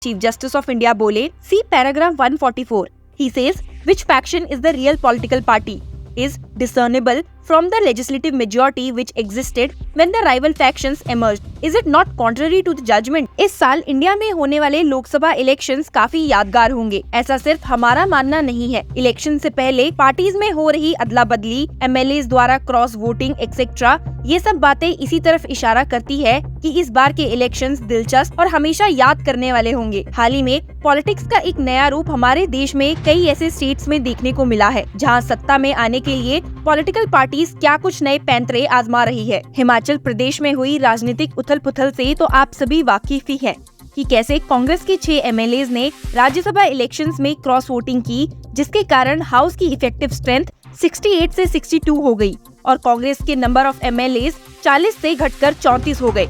Chief justice of India बोले, सी paragraph 144. He says, which faction is the real political party is discernible from the legislative majority which existed when the rival factions emerged. Is it not contrary to the judgment? इस साल India में होने वाले Lok Sabha elections काफी यादगार होंगे। ऐसा सिर्फ हमारा मानना नहीं है। इलेक्शन से पहले पार्टीज में हो रही अदला बदली, एमएलए द्वारा क्रॉस वोटिंग एक्सेट्रा, ये सब बातें इसी तरफ इशारा करती है कि इस बार के इलेक्शंस दिलचस्प और हमेशा याद करने वाले होंगे। हाल ही में पॉलिटिक्स का एक नया रूप हमारे देश में कई ऐसे स्टेट्स में देखने को मिला है, जहां सत्ता में आने के लिए पॉलिटिकल पार्टीज क्या कुछ नए पैंतरे आजमा रही है। हिमाचल प्रदेश में हुई राजनीतिक उथल-पुथल से तो आप सभी वाकिफ ही हैं कि कैसे कांग्रेस के 6 एमएलए ने राज्यसभा इलेक्शंस में क्रॉस वोटिंग की, जिसके कारण हाउस की इफेक्टिव स्ट्रेंथ 68 से 62 हो गई और कांग्रेस के नंबर ऑफ एमएलए 40 से घटकर 34 हो गए।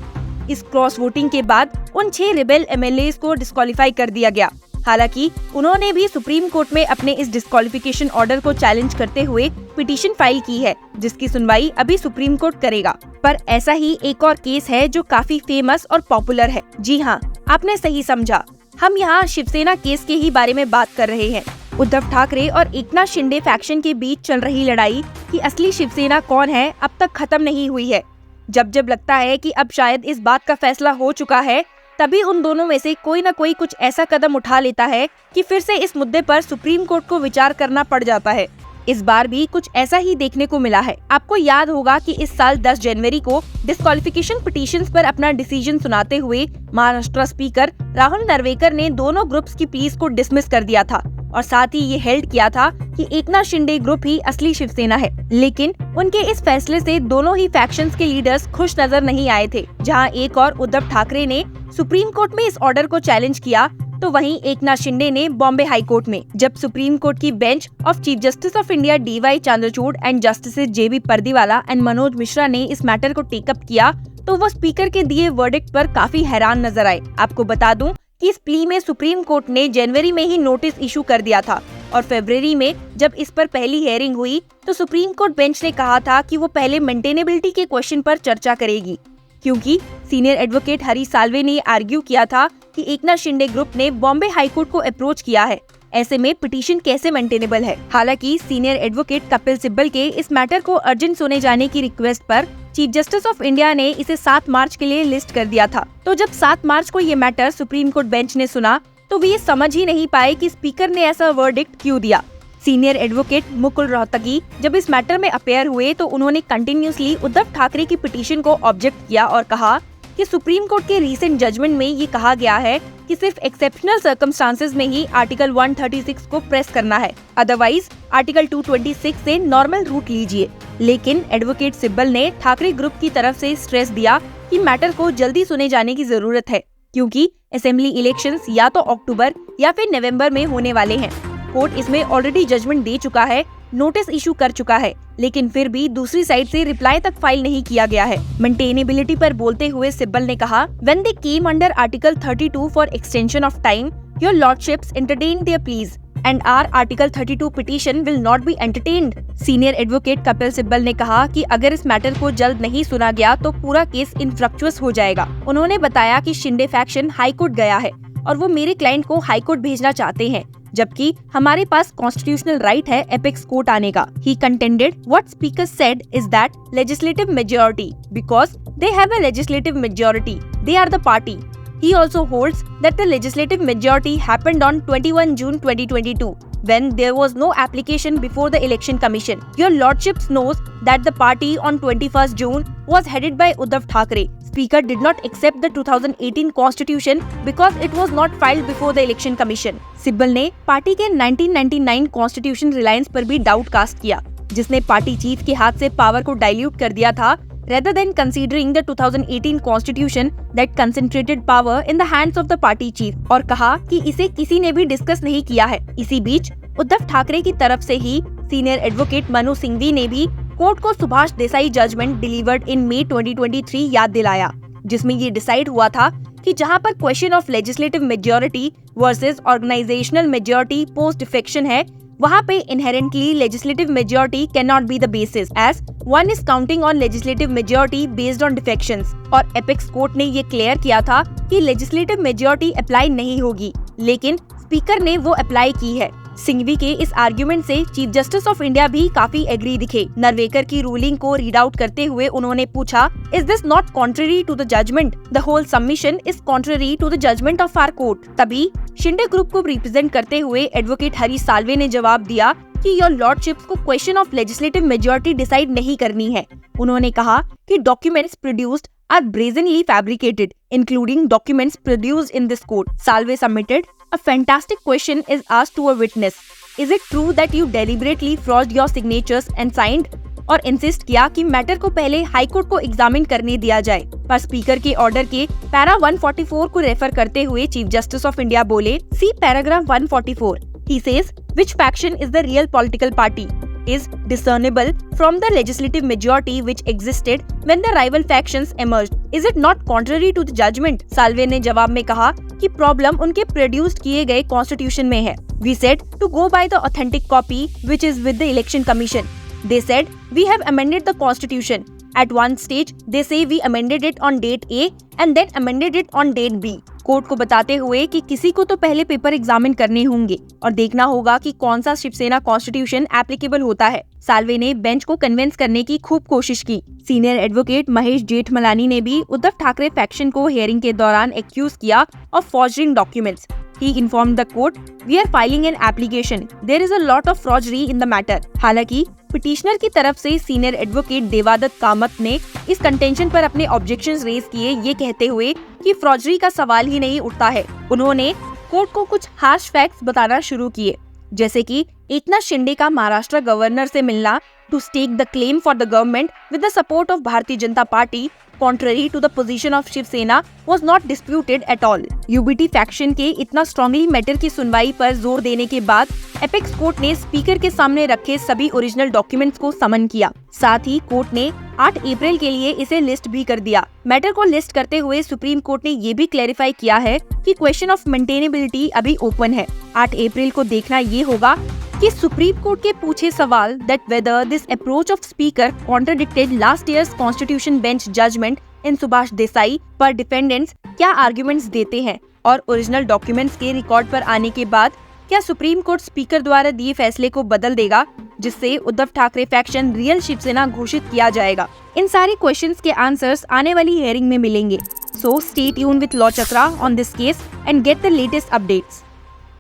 इस क्रॉस वोटिंग के बाद उन 6 रिबेल एमएलए को डिस्क्वालीफाई कर दिया गया। हालांकि उन्होंने भी सुप्रीम कोर्ट में अपने इस डिस्क्वालिफिकेशन ऑर्डर को चैलेंज करते हुए पिटीशन फाइल की है, जिसकी सुनवाई अभी सुप्रीम कोर्ट करेगा। पर ऐसा ही एक और केस है जो काफी फेमस और पॉपुलर है। जी हाँ, आपने सही समझा, हम यहाँ शिवसेना केस के ही बारे में बात कर रहे हैं। उद्धव ठाकरे और एकनाथ शिंदे फैक्शन के बीच चल रही लड़ाई कि असली शिवसेना कौन है अब तक खत्म नहीं हुई है। जब जब लगता है कि अब शायद इस बात का फैसला हो चुका है, तभी उन दोनों में से कोई न कोई कुछ ऐसा कदम उठा लेता है कि फिर से इस मुद्दे पर सुप्रीम कोर्ट को विचार करना पड़ जाता है। इस बार भी कुछ ऐसा ही देखने को मिला है। आपको याद होगा कि इस साल 10 जनवरी को डिस्क्वालिफिकेशन पिटीशंस पर अपना डिसीजन सुनाते हुए महाराष्ट्र स्पीकर राहुल नरवेकर ने दोनों ग्रुप्स की प्लीज को डिसमिस कर दिया था और साथ ही ये हेल्ड किया था कि एकनाथ शिंदे ग्रुप ही असली शिवसेना है। लेकिन उनके इस फैसले से दोनों ही फैक्शंस के लीडर्स खुश नजर नहीं आए थे। जहां एक और उद्धव ठाकरे ने सुप्रीम कोर्ट में इस ऑर्डर को चैलेंज किया, तो वहीं एकनाथ शिंदे ने बॉम्बे हाई कोर्ट में। जब सुप्रीम कोर्ट की bench of chief justice of India D Y Chandrachud and justice J B Pardiwala and Manoj Mishra ने इस मैटर को टेकअप किया, तो वो स्पीकर के दिए वर्डिक्ट पर काफी हैरान नजर आए। आपको बता दूं कि इस प्ली में सुप्रीम कोर्ट ने जनवरी में ही नोटिस इशू कर दिया था और फरवरी में जब इस पर पहली हियरिंग हुई तो सुप्रीम कोर्ट बेंच ने कहा था कि वो पहले मेंटेनेबिलिटी के क्वेश्चन पर चर्चा करेगी, क्योंकि सीनियर एडवोकेट हरी साल्वे ने आर्ग्यू किया था कि एकनाथ शिंदे ग्रुप ने बॉम्बे हाई कोर्ट को अप्रोच किया है, ऐसे में पिटीशन कैसे मेंटेनेबल है। हालांकि सीनियर एडवोकेट कपिल सिब्बल के इस मैटर को अर्जेंट सुने जाने की रिक्वेस्ट पर चीफ जस्टिस ऑफ इंडिया ने इसे 7 मार्च के लिए लिस्ट कर दिया था। तो जब 7 मार्च को ये मैटर सुप्रीम कोर्ट बेंच ने सुना, तो वे ये समझ ही नहीं पाए कि स्पीकर ने ऐसा वर्डिक्ट क्यों दिया। सीनियर एडवोकेट मुकुल रोहतगी जब इस मैटर में अपेयर हुए तो उन्होंने कंटिन्यूसली उद्धव ठाकरे की पिटीशन को ऑब्जेक्ट किया और कहा कि सुप्रीम कोर्ट के रीसेंट जजमेंट में ये कहा गया है कि सिर्फ एक्सेप्शनल सर्कमस्टांसेस में ही आर्टिकल 136 को प्रेस करना है, अदरवाइज आर्टिकल 226 से नॉर्मल रूट लीजिए। लेकिन एडवोकेट सिब्बल ने ठाकरे ग्रुप की तरफ से स्ट्रेस दिया कि मैटर को जल्दी सुने जाने की जरूरत है, क्योंकि असेंबली इलेक्शंस या तो अक्टूबर या फिर नवंबर में होने वाले हैं। कोर्ट इसमें ऑलरेडी जजमेंट दे चुका है, नोटिस इशू कर चुका है, लेकिन फिर भी दूसरी साइड से रिप्लाई तक फाइल नहीं किया गया है। मेंटेनेबिलिटी पर बोलते हुए सिब्बल ने कहा, when they came under article 32 for extension of time, your lordships entertain there please and are article 32 petition will not be entertained. Senior advocate Kapil Sibal ने कहा कि अगर इस मैटर को जल्द नहीं सुना गया तो पूरा केस इनफ्रक्चुअस हो जाएगा। उन्होंने बताया कि शिंदे फैक्शन हाई कोर्ट गया है और वो मेरे क्लाइंट को हाई कोर्ट भेजना चाहते हैं, जबकि हमारे पास कॉन्स्टिट्यूशनल राइट है एपेक्स कोर्ट आने का। He contended what speaker said is that legislative majority, because they have a legislative majority, they are the party. He also holds that the legislative majority happened on 21 June 2022 when there was no application before the election commission. Your lordships knows that the party on 21st June was headed by Uddhav Thackeray. Speaker did not accept the 2018 constitution because it was not filed before the election commission. Sibal ने party के 1999 constitution Reliance पर भी doubt cast किया, जिसने party chief के हाथ से power को डाइल्यूट कर दिया था, rather than considering the 2018 constitution that concentrated power in the hands of the party chief, और कहा कि इसे किसी ने भी डिस्कस नहीं किया है। इसी बीच उद्धव ठाकरे की तरफ से ही सीनियर एडवोकेट मनु सिंघवी ने भी कोर्ट को Subhash Desai judgement delivered in May 2023 याद दिलाया, जिसमें ये डिसाइड हुआ था कि जहां पर question of legislative majority versus organisational majority post defection है, वहाँ पे inherently legislative majority can not be the basis as one is counting on legislative majority based on defections. और एपेक्स कोर्ट ने ये क्लियर किया था कि लेजिस्लेटिव मेजॉरिटी अप्लाई नहीं होगी, लेकिन स्पीकर ने वो अप्लाई की है। सिंघवी के इस आर्ग्यूमेंट से चीफ जस्टिस ऑफ इंडिया भी काफी एग्री दिखे। नरवेकर की रूलिंग को रीड आउट करते हुए उन्होंने पूछा, is this not contrary to the judgment? The whole submission is contrary to the judgment of our court. तभी शिंदे ग्रुप को रिप्रेजेंट करते हुए एडवोकेट हरीश साल्वे ने जवाब दिया कि योर लॉर्डशिप्स को question of legislative majority decide नहीं करनी है। उन्होंने कहा कि documents produced are brazenly fabricated, including documents produced in this court. Salve submitted a fantastic question is asked to a witness. Is it true that you deliberately forged your signatures and signed? और insist किया कि matter को पहले high court को examine करने दिया जाए। पर स्पीकर के ऑर्डर के पैरा 144 को रेफर करते हुए चीफ जस्टिस ऑफ इंडिया बोले, सी paragraph 144. He says which faction is the real political party is discernible from the legislative majority which existed when the rival factions emerged. Is it not contrary to the judgment? Salve ने जवाब में कहा कि problem उनके produced किए गए constitution में है। We said to go by the authentic copy which is with the election commission. They said we have amended the constitution. At one stage they say we amended it on date A and then amended it on date B. Court को बताते हुए कि किसी को तो पहले paper examine करने होंगे और देखना होगा कि कौन सा शिवसेना कॉन्स्टिट्यूशन एप्लीकेबल होता है। साल्वे ने बेंच को कन्विंस करने की खूब कोशिश की। सीनियर एडवोकेट महेश जेठमलानी ने भी उद्धव ठाकरे फैक्शन को हियरिंग के दौरान एक्यूज किया of forging documents. He informed the court, "We are filing an application. There is a lot of forgery in the matter." हालांकि पिटिशनर की तरफ से सीनियर एडवोकेट देवादत्त कामत ने इस कंटेंशन पर अपने ऑब्जेक्शंस रेज किए, ये कहते हुए कि फ्रॉडरी का सवाल ही नहीं उठता है। उन्होंने कोर्ट को कुछ हार्श फैक्ट्स बताना शुरू किए, जैसे कि एकनाथ शिंदे का महाराष्ट्र गवर्नर से मिलना to stake the claim for the government with the support of Bharatiya Janata Party, contrary to the position of Shiv Sena, was not disputed at all. UBT faction के इतना स्ट्रांगली मैटर की सुनवाई पर जोर देने के बाद एपेक्स कोर्ट ने स्पीकर के सामने रखे सभी ओरिजिनल डॉक्यूमेंट्स को समन किया। साथ ही कोर्ट ने 8 अप्रैल के लिए इसे लिस्ट भी कर दिया। मैटर को लिस्ट करते हुए सुप्रीम कोर्ट ने ये भी क्लैरिफाई किया है कि क्वेश्चन ऑफ मेंटेनेबिलिटी अभी ओपन है। 8 अप्रैल को देखना ये होगा कि सुप्रीम कोर्ट के पूछे सवाल that whether this approach of speaker contradicted last year's constitution bench judgement in Subhash Desai पर डिफेंडेंट्स क्या आर्गुमेंट्स देते हैं और ओरिजिनल डॉक्यूमेंट्स के रिकॉर्ड पर आने के बाद क्या सुप्रीम कोर्ट स्पीकर द्वारा दिए फैसले को बदल देगा, जिससे उद्धव ठाकरे फैक्शन रियल शिवसेना घोषित किया जाएगा। इन सारे क्वेश्चंस के आंसर्स आने वाली हियरिंग में मिलेंगे। So stay tune with law chakra on this case and get the latest updates.